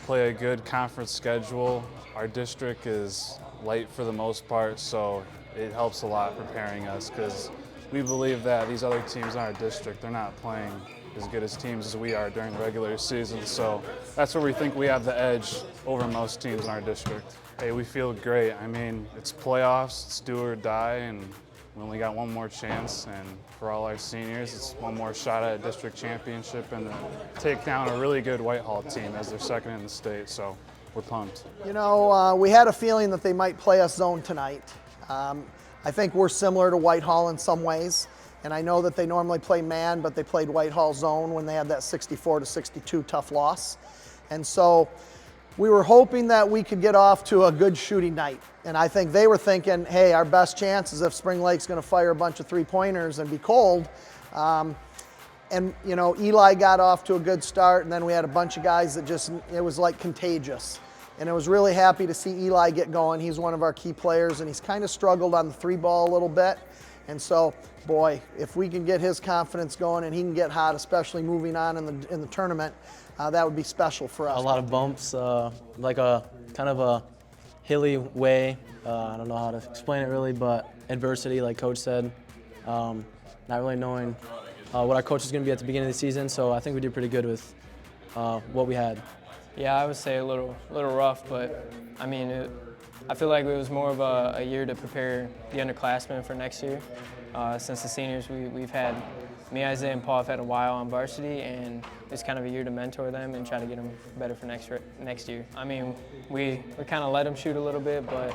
play a good conference schedule. Our district is light for the most part, so it helps a lot preparing us because we believe that these other teams in our district, they're not playing as good as teams as we are during the regular season. So that's where we think we have the edge over most teams in our district. Hey, we feel great. I mean, it's playoffs, it's do or die, and we only got one more chance. And for all our seniors, it's one more shot at a district championship and to take down a really good Whitehall team as they're second in the state. So we're pumped. You know, we had a feeling that they might play us zone tonight. I think we're similar to Whitehall in some ways, and I know that they normally play man, but they played Whitehall zone when they had that 64-62 tough loss. And so we were hoping that we could get off to a good shooting night. And I think they were thinking, hey, our best chance is if Spring Lake's going to fire a bunch of three-pointers and be cold. And, you know, Eli got off to a good start, and then we had a bunch of guys that just, it was like contagious. And I was really happy to see Eli get going. He's one of our key players, and he's kind of struggled on the three ball a little bit. And so, boy, if we can get his confidence going and he can get hot, especially moving on in the tournament, that would be special for us. A lot of bumps, like a kind of a hilly way. I don't know how to explain it really, but adversity, like Coach said. Not really knowing what our coach is going to be at the beginning of the season, so I think we did pretty good with what we had. Yeah, I would say a little rough, but I mean, I feel like it was more of a year to prepare the underclassmen for next year. Since the seniors, we've had, me, Isaiah, and Paul have had a while on varsity, and it's kind of a year to mentor them and try to get them better for next year. I mean, we kind of let them shoot a little bit, but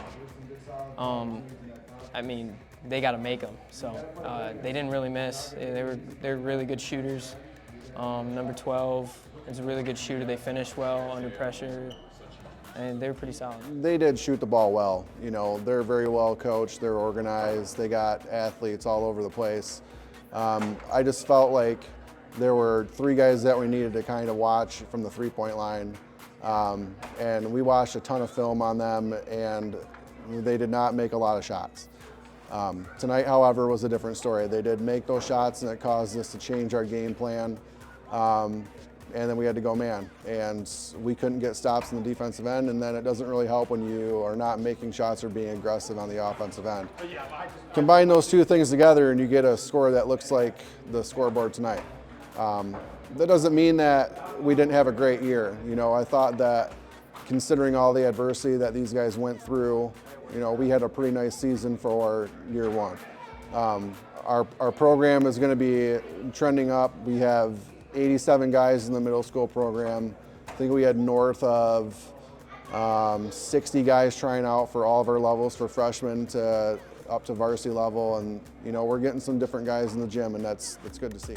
I mean, they got to make them. So they didn't really miss. They're really good shooters. Number 12 is a really good shooter. They finished well under pressure, and they were pretty solid. They did shoot the ball well. You know, they're very well coached. They're organized. They got athletes all over the place. I just felt like there were three guys that we needed to kind of watch from the three-point line, and we watched a ton of film on them, and they did not make a lot of shots. Tonight, however, was a different story. They did make those shots, and it caused us to change our game plan. And then we had to go man, and we couldn't get stops in the defensive end, and then it doesn't really help when you are not making shots or being aggressive on the offensive end. Combine those two things together and you get a score that looks like the scoreboard tonight. That doesn't mean that we didn't have a great year. You know, I thought that considering all the adversity that these guys went through, you know, we had a pretty nice season for year one. Our program is going to be trending up. We have 87 guys in the middle school program. I think we had north of 60 guys trying out for all of our levels, for freshmen to up to varsity level, and you know, we're getting some different guys in the gym, and that's good to see.